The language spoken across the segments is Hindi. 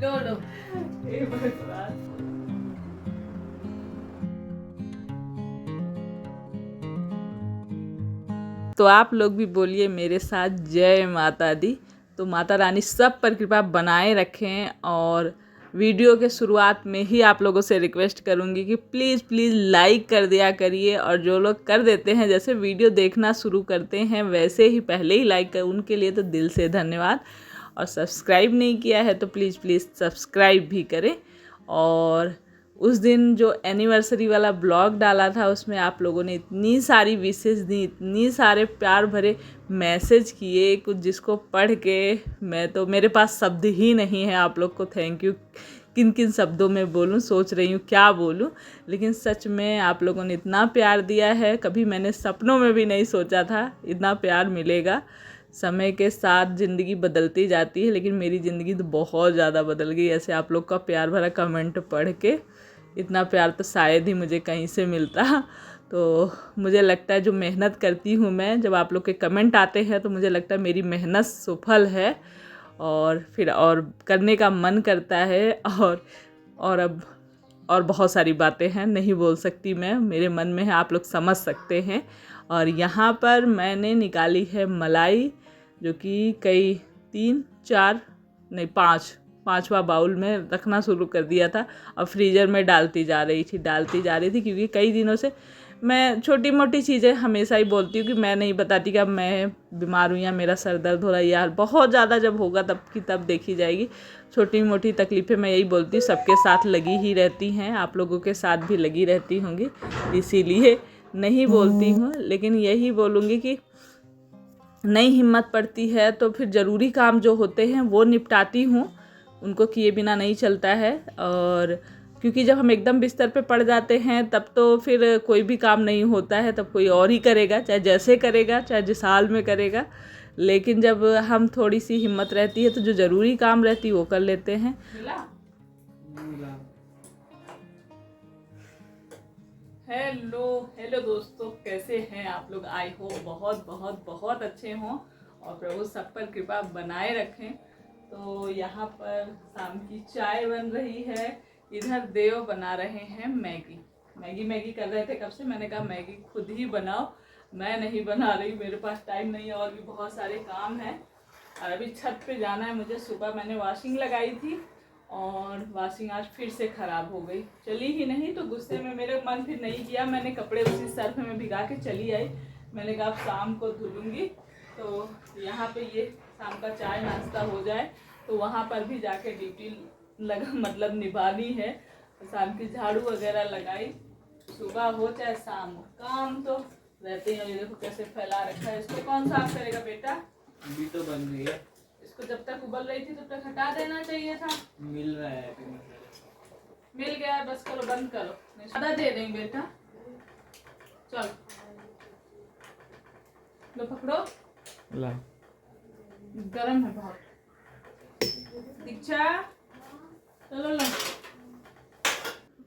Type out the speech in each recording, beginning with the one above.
लो लो। हे भगवान। तो आप लोग भी बोलिए मेरे साथ जय माता दी। तो माता रानी सब पर कृपा बनाए रखें। और वीडियो के शुरुआत में ही आप लोगों से रिक्वेस्ट करूंगी कि प्लीज़ प्लीज़ लाइक कर दिया करिए। और जो लोग कर देते हैं, जैसे वीडियो देखना शुरू करते हैं वैसे ही पहले ही लाइक कर, उनके लिए तो दिल से धन्यवाद। और सब्सक्राइब नहीं किया है तो प्लीज़ प्लीज़ सब्सक्राइब भी करें। और उस दिन जो एनिवर्सरी वाला ब्लॉग डाला था उसमें आप लोगों ने इतनी सारी विशेस दी, इतनी सारे प्यार भरे मैसेज किए, कुछ जिसको पढ़ के मैं तो, मेरे पास शब्द ही नहीं है आप लोग को थैंक यू किन किन शब्दों में बोलूं, सोच रही हूँ क्या बोलूं। लेकिन सच में आप लोगों ने इतना प्यार दिया है, कभी मैंने सपनों में भी नहीं सोचा था इतना प्यार मिलेगा। समय के साथ ज़िंदगी बदलती जाती है, लेकिन मेरी ज़िंदगी तो बहुत ज़्यादा बदल गई ऐसे आप लोग का प्यार भरा कमेंट पढ़ के। इतना प्यार तो शायद ही मुझे कहीं से मिलता। तो मुझे लगता है जो मेहनत करती हूँ मैं, जब आप लोग के कमेंट आते हैं तो मुझे लगता है मेरी मेहनत सफल है। और फिर और करने का मन करता है। और अब और बहुत सारी बातें हैं, नहीं बोल सकती मैं, मेरे मन में है, आप लोग समझ सकते हैं। और यहाँ पर मैंने निकाली है मलाई, जो कि कई 3 4 नहीं 5वां बाउल में रखना शुरू कर दिया था। और फ्रीज़र में डालती जा रही थी क्योंकि कई दिनों से मैं छोटी मोटी चीज़ें हमेशा ही बोलती हूँ कि मैं नहीं बताती कि अब मैं बीमार हूँ या मेरा सर दर्द हो रहा है, या बहुत ज़्यादा जब होगा तब की तब देखी जाएगी। छोटी मोटी तकलीफ़ें मैं यही बोलती हूँ, सबके साथ लगी ही रहती हैं, आप लोगों के साथ भी लगी रहती होंगी, इसीलिए नहीं बोलती हूँ। लेकिन यही बोलूँगी कि नहीं हिम्मत पड़ती है तो फिर ज़रूरी काम जो होते हैं वो निपटाती हूँ, उनको किए बिना नहीं चलता है। और क्योंकि जब हम एकदम बिस्तर पे पड़ जाते हैं तब तो फिर कोई भी काम नहीं होता है, तब कोई और ही करेगा, चाहे जैसे करेगा, चाहे जिस हाल में करेगा। लेकिन जब हम थोड़ी सी हिम्मत रहती है तो जो ज़रूरी काम रहती है वो कर लेते हैं। हेलो हेलो दोस्तों, कैसे हैं आप लोग? आई होप बहुत बहुत बहुत अच्छे हों और प्रभु सब पर कृपा बनाए रखें। तो यहाँ पर शाम की चाय बन रही है, इधर देव बना रहे हैं मैगी कर रहे थे कब से। मैंने कहा मैगी खुद ही बनाओ, मैं नहीं बना रही, मेरे पास टाइम नहीं है और भी बहुत सारे काम हैं। और अभी छत पे जाना है मुझे। सुबह मैंने वॉशिंग लगाई थी और वॉशिंग आज फिर से ख़राब हो गई, चली ही नहीं। तो गुस्से में मेरे मन फिर नहीं किया, मैंने कपड़े उसी सर्फ में भिगा के चली आई। मैंने कहा अब शाम को धुलूँगी। तो यहाँ पे ये शाम का चाय नाश्ता हो जाए तो वहाँ पर भी जाके ड्यूटी लगा, मतलब निभानी है। शाम की झाड़ू वगैरह लगाई, सुबह हो चाहे शाम हो, काम तो रहते हैं। ये देखो कैसे फैला रखा है, इसको कौन साफ करेगा बेटा? अभी तो बन गई है। इसको जब तक उबल रही थी तब तक हटा देना चाहिए था। मिल रहा है अभी मिल गया है, बस करो, बंद करो, नहीं ज़्यादा दे देंगे बेटा। चल लो पकड़ो, ला। गरम है बहुत। दीक्षा चलो लो।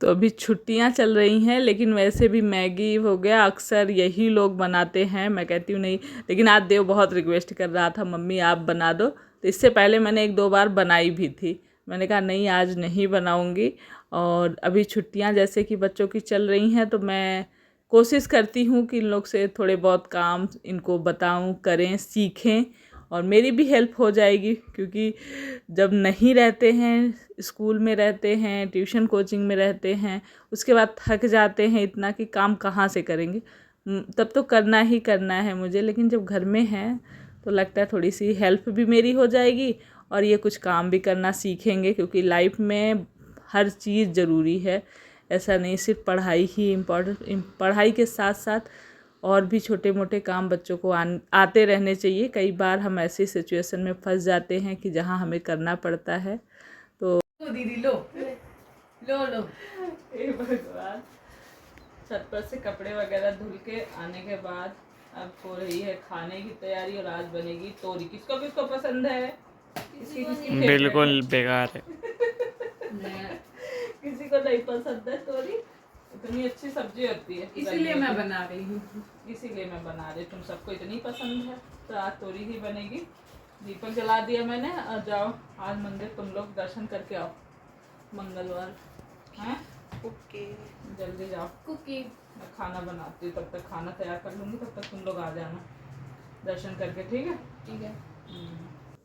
तो अभी छुट्टियां चल रही हैं, लेकिन वैसे भी मैगी हो गया, अक्सर यही लोग बनाते हैं। मैं कहती हूँ नहीं, लेकिन आज देव बहुत रिक्वेस्ट कर रहा था मम्मी आप बना दो। तो इससे पहले मैंने 1-2 बार बनाई भी थी, मैंने कहा नहीं आज नहीं बनाऊँगी। और अभी छुट्टियां जैसे कि बच्चों की चल रही हैं तो मैं कोशिश करती हूँ कि इन लोग से थोड़े बहुत काम इनको बताऊँ, करें, सीखें और मेरी भी हेल्प हो जाएगी। क्योंकि जब नहीं रहते हैं, स्कूल में रहते हैं, ट्यूशन कोचिंग में रहते हैं, उसके बाद थक जाते हैं इतना कि काम कहाँ से करेंगे, तब तो करना ही करना है मुझे। लेकिन जब घर में हैं तो लगता है थोड़ी सी हेल्प भी मेरी हो जाएगी और ये कुछ काम भी करना सीखेंगे। क्योंकि लाइफ में हर चीज़ ज़रूरी है, ऐसा नहीं सिर्फ पढ़ाई ही इम्पोर्टेंट, पढ़ाई के साथ साथ और भी छोटे मोटे काम बच्चों को आते रहने चाहिए। कई बार हम ऐसी सिचुएशन में फंस जाते हैं कि जहाँ हमें करना पड़ता है। तो दीदी लो लो लो। हे भगवान। छत पर से कपड़े वगैरह धुल के आने के बाद अब हो रही है खाने की तैयारी और आज बनेगी तोरी। किसको किसको पसंद है? किसी किसकी बिल्कुल बेकार है। किसी को नहीं पसंद है तोरी, इतनी अच्छी सब्जी होती है, इसीलिए मैं बना रही हूँ। इसीलिए मैं बना रही, तुम सबको इतनी पसंद है तो आज तोरी ही बनेगी। दीपक जला दिया मैंने। जाओ आज मंदिर तुम लोग दर्शन करके आओ, मंगलवार हैं। ओके जल्दी जाओ, कुकी। मैं खाना बनाती हूँ, तब तक खाना तैयार कर लूँगी, तब तक तुम लोग आ जाना दर्शन करके, ठीक है। ठीक है।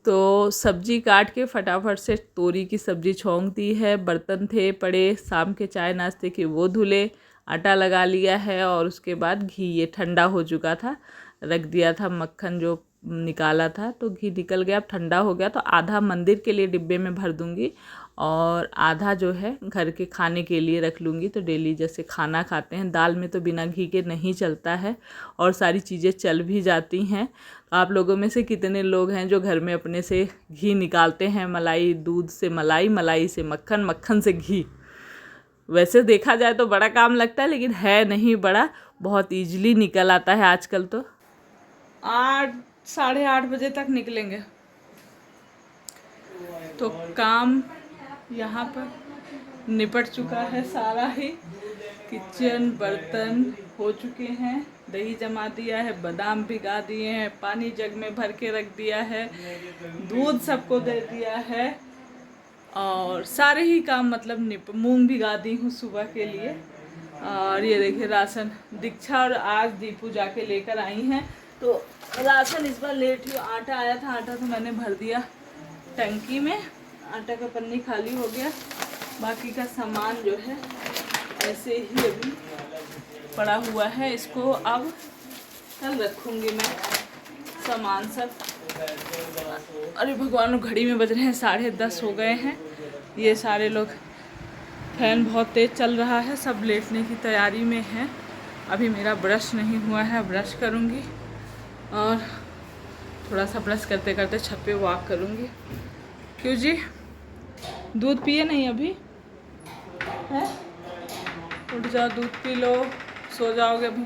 तो सब्जी काट के फटाफट से तोरी की सब्जी छौंक दी है। बर्तन थे पड़े शाम के चाय नाश्ते के, वो धुले, आटा लगा लिया है और उसके बाद घी ये ठंडा हो चुका था, रख दिया था। मक्खन जो निकाला था तो घी निकल गया, अब ठंडा हो गया। तो आधा मंदिर के लिए डिब्बे में भर दूंगी और आधा जो है घर के खाने के लिए रख लूँगी। तो डेली जैसे खाना खाते हैं, दाल में तो बिना घी के नहीं चलता है और सारी चीज़ें चल भी जाती हैं। आप लोगों में से कितने लोग हैं जो घर में अपने से घी निकालते हैं? मलाई, दूध से मलाई, मलाई से मक्खन, मक्खन से घी। वैसे देखा जाए तो बड़ा काम लगता है, लेकिन है नहीं बड़ा, बहुत ईजिली निकल आता है आजकल। तो 8 साढ़े 8 बजे तक निकलेंगे। तो काम यहाँ पर निपट चुका है सारा ही। किचन बर्तन हो चुके हैं, दही जमा दिया है, बादाम भिगा दिए हैं, पानी जग में भर के रख दिया है, दूध सबको दे दिया है और सारे ही काम मतलब मूंग भिगा दी हूँ सुबह के लिए। और ये देखिए राशन दीक्षा और आज दीपू जाके लेकर आई हैं। तो राशन इस बार लेट ही, आटा आया था, आटा तो मैंने भर दिया टंकी में, आटा का पन्नी खाली हो गया। बाकी का सामान जो है ऐसे ही अभी पड़ा हुआ है, इसको अब कल रखूँगी मैं सामान सब। अरे भगवान, घड़ी में बज रहे हैं 10:30 हो गए हैं। ये सारे लोग, फैन बहुत तेज़ चल रहा है, सब लेटने की तैयारी में है। अभी मेरा ब्रश नहीं हुआ है, ब्रश करूँगी और थोड़ा सा ब्रश करते करते छत पे वॉक करूँगी। क्यों जी, दूध पिए नहीं अभी है? उठ जाओ, दूध पी लो, सो जाओगे अभी।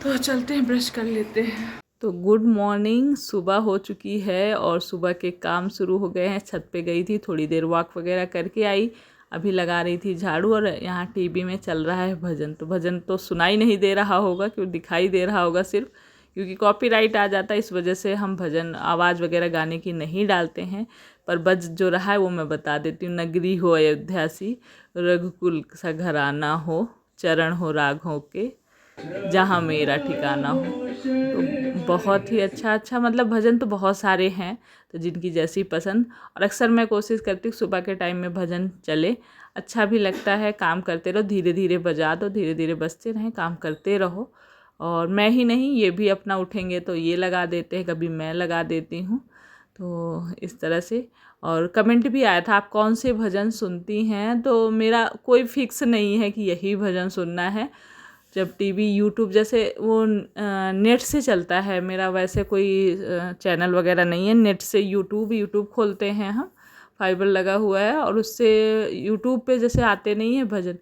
तो चलते हैं, ब्रश कर लेते हैं। तो गुड मॉर्निंग, सुबह हो चुकी है और सुबह के काम शुरू हो गए हैं। छत पे गई थी, थोड़ी देर वॉक वगैरह करके आई, अभी लगा रही थी झाड़ू। और यहाँ टीवी में चल रहा है भजन। तो भजन तो सुनाई नहीं दे रहा होगा, क्यों दिखाई दे रहा होगा सिर्फ, क्योंकि कॉपीराइट आ जाता है, इस वजह से हम भजन आवाज़ वगैरह गाने की नहीं डालते हैं। पर बज जो रहा है वो मैं बता देती हूँ। नगरी हो अयोध्यासी, रघुकुल सा घराना हो, चरण हो राघों के, जहाँ मेरा ठिकाना हो। तो बहुत ही अच्छा मतलब भजन तो बहुत सारे हैं, तो जिनकी जैसी पसंद। और अक्सर मैं कोशिश करती हूँ सुबह के टाइम में भजन चले, अच्छा भी लगता है। काम करते रहो, धीरे धीरे बजा दो, धीरे धीरे बजते रहें, काम करते रहो। और मैं ही नहीं, ये भी अपना उठेंगे तो ये लगा देते हैं, कभी मैं लगा देती हूँ। तो इस तरह से। और कमेंट भी आया था आप कौन से भजन सुनती हैं, तो मेरा कोई फिक्स नहीं है कि यही भजन सुनना है। जब टीवी यूट्यूब जैसे वो नेट से चलता है मेरा, वैसे कोई चैनल वगैरह नहीं है। नेट से यूट्यूब खोलते हैं हम, फाइबर लगा हुआ है, और उससे यूट्यूब पे जैसे आते नहीं है भजन।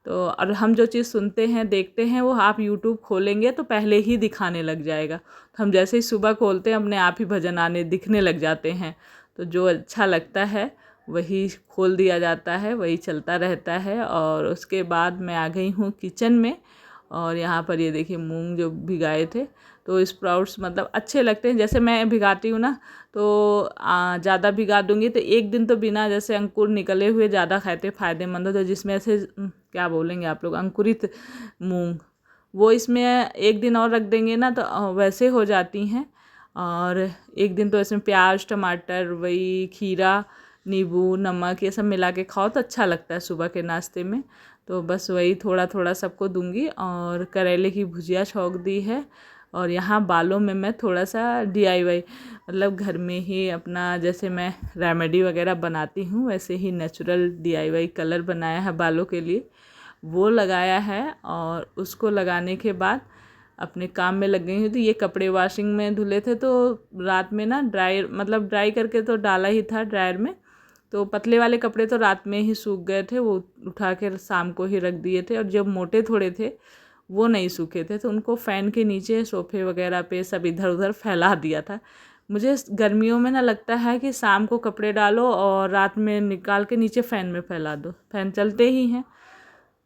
तो और हम जो चीज़ सुनते हैं देखते हैं, वो आप यूट्यूब खोलेंगे तो पहले ही दिखाने लग जाएगा। तो हम जैसे ही सुबह खोलते हैं, अपने आप ही भजन आने दिखने लग जाते हैं। तो जो अच्छा लगता है वही खोल दिया जाता है, वही चलता रहता है। और उसके बाद मैं आ गई हूँ किचन में। और यहाँ पर ये देखिए मूंग जो भिगाए थे, तो स्प्राउट्स मतलब अच्छे लगते हैं। जैसे मैं भिगाती हूँ ना, तो ज़्यादा भिगा दूँगी तो एक दिन तो बिना जैसे अंकुर निकले हुए ज़्यादा खाते फ़ायदेमंद हो। तो जिसमें ऐसे क्या बोलेंगे आप लोग, अंकुरित मूंग, वो इसमें एक दिन और रख देंगे ना तो वैसे हो जाती हैं। और एक दिन तो इसमें प्याज, टमाटर, वही खीरा, नींबू, नमक, ये सब मिला के खाओ तो अच्छा लगता है सुबह के नाश्ते में। तो बस वही थोड़ा थोड़ा सबको दूंगी। और करेले की भुजिया छौंक दी है। और यहाँ बालों में मैं थोड़ा सा DIY मतलब घर में ही अपना, जैसे मैं रेमेडी वगैरह बनाती हूँ वैसे ही नेचुरल DIY कलर बनाया है बालों के लिए, वो लगाया है। और उसको लगाने के बाद अपने काम में लग गई हूँ। तो ये कपड़े वॉशिंग में धुले थे, तो रात में ना ड्राई करके तो डाला ही था ड्रायर में। तो पतले वाले कपड़े तो रात में ही सूख गए थे, वो उठा कर शाम को ही रख दिए थे। और जब मोटे थोड़े थे वो नहीं सूखे थे, तो उनको फ़ैन के नीचे सोफ़े वगैरह पे सब इधर उधर फैला दिया था। मुझे गर्मियों में ना लगता है कि शाम को कपड़े डालो और रात में निकाल के नीचे फ़ैन में फैला दो, फ़ैन चलते ही हैं।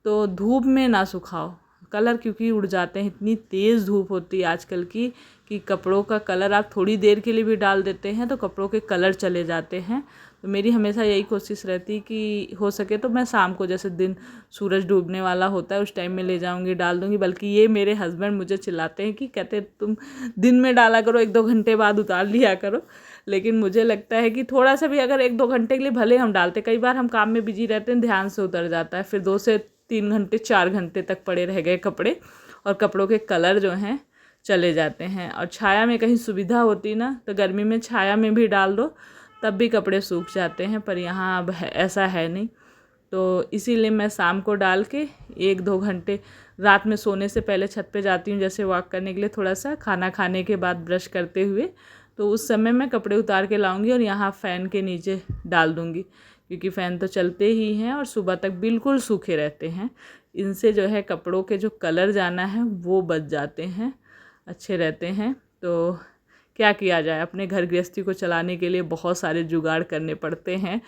तो धूप में ना सुखाओ कलर क्योंकि उड़ जाते हैं। इतनी तेज़ धूप होती है आजकल की कि कपड़ों का कलर आप थोड़ी देर के लिए भी डाल देते हैं तो कपड़ों के कलर चले जाते हैं। तो मेरी हमेशा यही कोशिश रहती कि हो सके तो मैं शाम को, जैसे दिन सूरज डूबने वाला होता है उस टाइम में ले जाऊंगी, डाल दूंगी। बल्कि ये मेरे हस्बैंड मुझे चिल्लाते हैं कि कहते तुम दिन में डाला करो, 1-2 घंटे बाद उतार लिया करो। लेकिन मुझे लगता है कि थोड़ा सा भी अगर 1-2 घंटे के लिए भले हम डालते, कई बार हम काम में बिजी रहते हैं, ध्यान से उतर जाता है, फिर 2 से 3 घंटे 4 घंटे तक पड़े रह गए कपड़े और कपड़ों के कलर जो हैं चले जाते हैं। और छाया में कहीं सुविधा होती ना तो गर्मी में छाया में भी डाल दो तब भी कपड़े सूख जाते हैं, पर यहाँ अब ऐसा है नहीं। तो इसीलिए मैं शाम को डाल के 1-2 घंटे, रात में सोने से पहले छत पे जाती हूँ जैसे वॉक करने के लिए, थोड़ा सा खाना खाने के बाद ब्रश करते हुए, तो उस समय मैं कपड़े उतार के लाऊंगी और यहाँ फ़ैन के नीचे डाल दूँगी क्योंकि फ़ैन तो चलते ही हैं और सुबह तक बिल्कुल सूखे रहते हैं। इनसे जो है कपड़ों के जो कलर जाना है वो बच जाते हैं, अच्छे रहते हैं। तो क्या किया जाए, अपने घर गृहस्थी को चलाने के लिए बहुत सारे जुगाड़ करने पड़ते हैं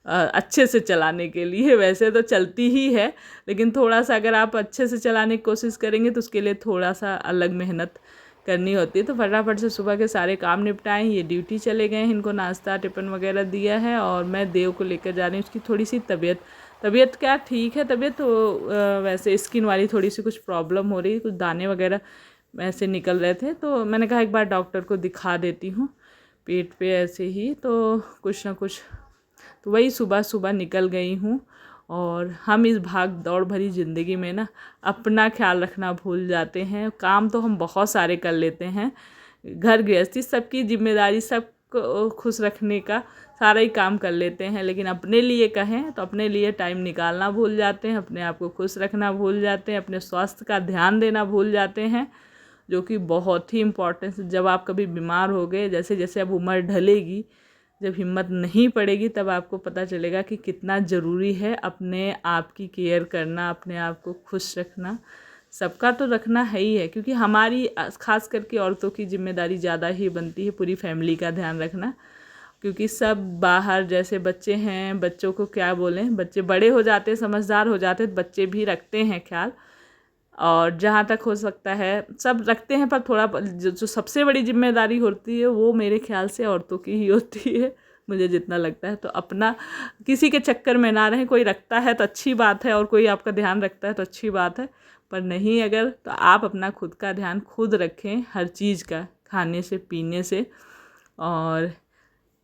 अच्छे से चलाने के लिए। वैसे तो चलती ही है लेकिन थोड़ा सा अगर आप अच्छे से चलाने की कोशिश करेंगे तो उसके लिए थोड़ा सा अलग मेहनत करनी होती है। तो फटाफट से सुबह के सारे काम निपटाएं। ये ड्यूटी चले गए हैं, इनको नाश्ता टिफ़िन वगैरह दिया है और मैं देव को लेकर जा रही हूँ। उसकी थोड़ी सी तबीयत क्या ठीक है, तबीयत तो वैसे स्किन वाली थोड़ी सी कुछ प्रॉब्लम हो रही, कुछ दाने वगैरह ऐसे निकल रहे थे, तो मैंने कहा एक बार डॉक्टर को दिखा देती हूँ पेट पे ऐसे ही, तो कुछ ना कुछ। तो वही सुबह सुबह निकल गई हूँ। और हम इस भाग दौड़ भरी ज़िंदगी में ना अपना ख्याल रखना भूल जाते हैं। काम तो हम बहुत सारे कर लेते हैं, घर गृहस्थी सबकी जिम्मेदारी, सबको खुश रखने का सारा ही काम कर लेते हैं, लेकिन अपने लिए कहें तो अपने लिए टाइम निकालना भूल जाते हैं, अपने आप को खुश रखना भूल जाते हैं, अपने स्वास्थ्य का ध्यान देना भूल जाते हैं, जो कि बहुत ही इम्पोर्टेंट। जब आप कभी बीमार हो गए, जैसे जैसे अब उम्र ढलेगी, जब हिम्मत नहीं पड़ेगी, तब आपको पता चलेगा कि कितना ज़रूरी है अपने आप की केयर करना, अपने आप को खुश रखना। सबका तो रखना है ही है क्योंकि हमारी खास करके औरतों की जिम्मेदारी ज़्यादा ही बनती है पूरी फैमिली का ध्यान रखना। क्योंकि सब बाहर, जैसे बच्चे हैं, बच्चों को क्या बोलें, बच्चे बड़े हो जाते हैं, समझदार हो जाते हैं, बच्चे भी रखते हैं ख्याल, और जहाँ तक हो सकता है सब रखते हैं, पर थोड़ा जो सबसे बड़ी जिम्मेदारी होती है वो मेरे ख्याल से औरतों की ही होती है, मुझे जितना लगता है। तो अपना किसी के चक्कर में ना रहें, कोई रखता है तो अच्छी बात है और कोई आपका ध्यान रखता है तो अच्छी बात है, पर नहीं अगर तो आप अपना खुद का ध्यान खुद रखें, हर चीज़ का, खाने से पीने से, और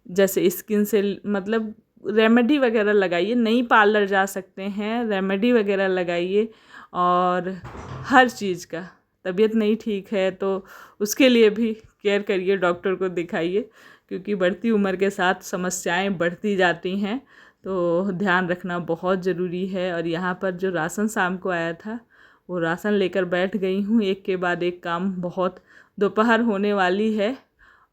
जैसे स्किन से मतलब रेमेडी वगैरह लगाइए, नई पार्लर जा सकते हैं, रेमेडी वगैरह लगाइए, और हर चीज़ का। तबीयत नहीं ठीक है तो उसके लिए भी केयर करिए, डॉक्टर को दिखाइए, क्योंकि बढ़ती उम्र के साथ समस्याएं बढ़ती जाती हैं, तो ध्यान रखना बहुत ज़रूरी है। और यहाँ पर जो राशन शाम को आया था वो राशन लेकर बैठ गई हूँ, एक के बाद एक काम, बहुत दोपहर होने वाली है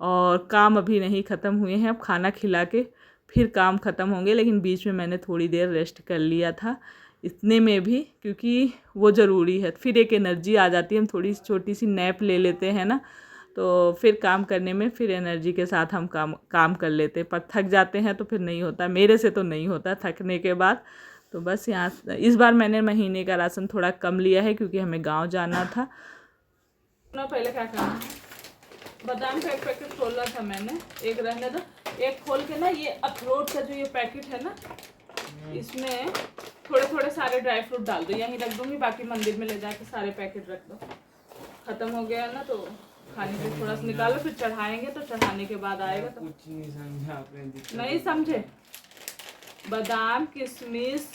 और काम अभी नहीं ख़त्म हुए हैं। अब खाना खिला के फिर काम ख़त्म होंगे, लेकिन बीच में मैंने थोड़ी देर रेस्ट कर लिया था, इतने में भी, क्योंकि वो ज़रूरी है। फिर एक एनर्जी आ जाती है, हम थोड़ी छोटी सी नैप ले लेते हैं ना, तो फिर काम करने में फिर एनर्जी के साथ हम काम कर लेते हैं, पर थक जाते हैं तो फिर नहीं होता, मेरे से तो नहीं होता थकने के बाद। तो बस यहाँ इस बार मैंने महीने का राशन थोड़ा कम लिया है क्योंकि हमें गाँव जाना था। पहले क्या करना है, बादाम का एक पैकेट खोला था मैंने, एक रहने दो, एक खोल के ना ये अखरोट का जो ये पैकेट है ना, इसमें थोड़े थोड़े सारे ड्राई फ्रूट डाल दो, यहीं रख दूंगी, बाकी मंदिर में ले जाके सारे पैकेट रख दो। खत्म हो गया ना तो खाने से थोड़ा सा निकालो, फिर चढ़ाएंगे, तो चढ़ाने के बाद आएगा तो कुछ नहीं समझा आपने। नहीं समझे? बादाम, किशमिश,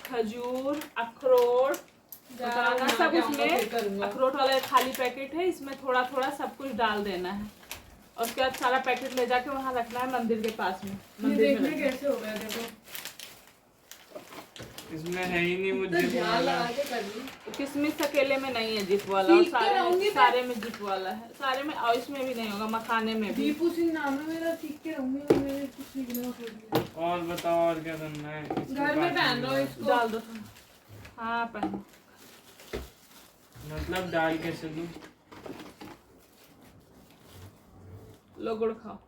खजूर, अखरोट, बताना सब उसमें, अखरोट वाला एक खाली पैकेट है, इसमें थोड़ा थोड़ा सब कुछ डाल देना है और उसके बाद सारा पैकेट ले जाके वहाँ रखना है मंदिर के पास में। मंदिर में कैसे हो गया देखो, इसमें है ही नहीं मुझे वाला। किशमिश अकेले में नहीं है जीप वाला, और सारे में जीप वाला है, सारे में, और इसमें भी नहीं होगा, मखाने में भी। दीपू सिंह नाम है मेरा, सीख के रहूंगी मैं, कुछ सीखना पड़ेगा। और बताओ और क्या करना है? घर में पहन लो इसको, डाल दो। हाँ पहनो। मतलब डाल कैसे दूं? लो गुड़ खाओ।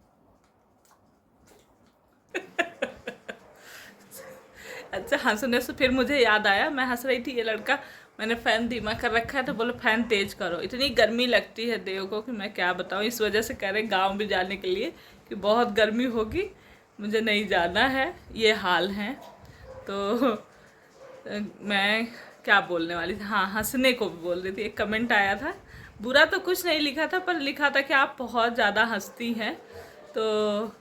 अच्छा हंसने से फिर मुझे याद आया, मैं हंस रही थी, ये लड़का मैंने फ़ैन धीमा कर रखा है तो बोले फ़ैन तेज़ करो। इतनी गर्मी लगती है देव को कि मैं क्या बताऊँ। इस वजह से कह रहे गाँव भी जाने के लिए कि बहुत गर्मी होगी, मुझे नहीं जाना है, ये हाल है। तो मैं क्या बोलने वाली थी, हाँ हंसने को भी बोल रही थी। एक कमेंट आया था, बुरा तो कुछ नहीं लिखा था पर लिखा था कि आप बहुत ज़्यादा हंसती हैं। तो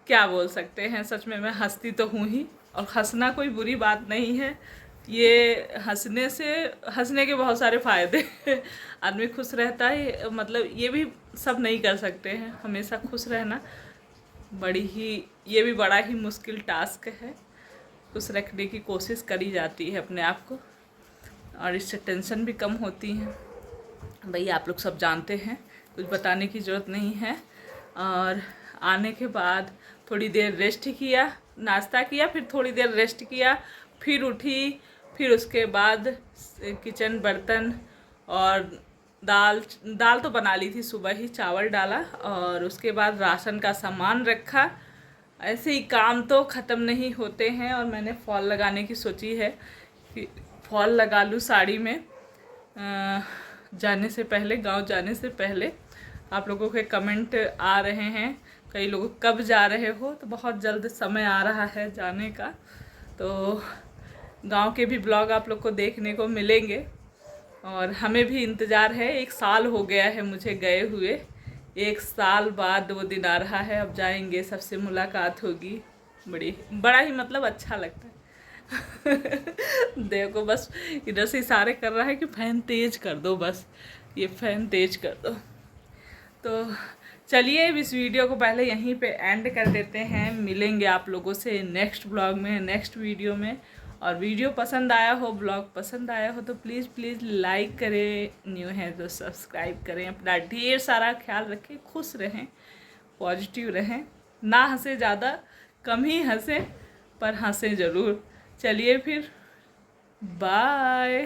क्या बोल सकते हैं, सच में मैं हंसती तो हूँ ही, और हंसना कोई बुरी बात नहीं है। ये हंसने से, हंसने के बहुत सारे फ़ायदे आदमी खुश रहता है, मतलब ये भी सब नहीं कर सकते हैं हमेशा खुश रहना। ये भी बड़ा ही मुश्किल टास्क है। खुश रखने की कोशिश करी जाती है अपने आप को, और इससे टेंशन भी कम होती है। भाई आप लोग सब जानते हैं, कुछ बताने की ज़रूरत नहीं है। और आने के बाद थोड़ी देर रेस्ट किया, नाश्ता किया, फिर थोड़ी देर रेस्ट किया, फिर उठी, फिर उसके बाद किचन बर्तन और दाल तो बना ली थी सुबह ही, चावल डाला, और उसके बाद राशन का सामान रखा। ऐसे ही काम तो ख़त्म नहीं होते हैं। और मैंने फॉल लगाने की सोची है कि फॉल लगा लूँ साड़ी में जाने से पहले, गांव जाने से पहले। आप लोगों के कमेंट आ रहे हैं, कई लोग कब जा रहे हो, तो बहुत जल्द समय आ रहा है जाने का। तो गांव के भी ब्लॉग आप लोग को देखने को मिलेंगे, और हमें भी इंतज़ार है। 1 साल हो गया है मुझे गए हुए, 1 साल बाद वो दिन आ रहा है। अब जाएंगे, सबसे मुलाकात होगी, बड़ा ही मतलब अच्छा लगता है। देखो बस इधर से इशारे कर रहा है कि फ़ैन तेज़ कर दो, बस ये फ़ैन तेज़ कर दो। तो चलिए इस वीडियो को पहले यहीं पे एंड कर देते हैं। मिलेंगे आप लोगों से नेक्स्ट ब्लॉग में, नेक्स्ट वीडियो में। और वीडियो पसंद आया हो, ब्लॉग पसंद आया हो तो प्लीज़ लाइक करें, न्यू है तो सब्सक्राइब करें। अपना ढेर सारा ख्याल रखें, खुश रहें, पॉजिटिव रहें, ना हंसे ज़्यादा, कम ही हंसें पर हंसें ज़रूर। चलिए फिर, बाय।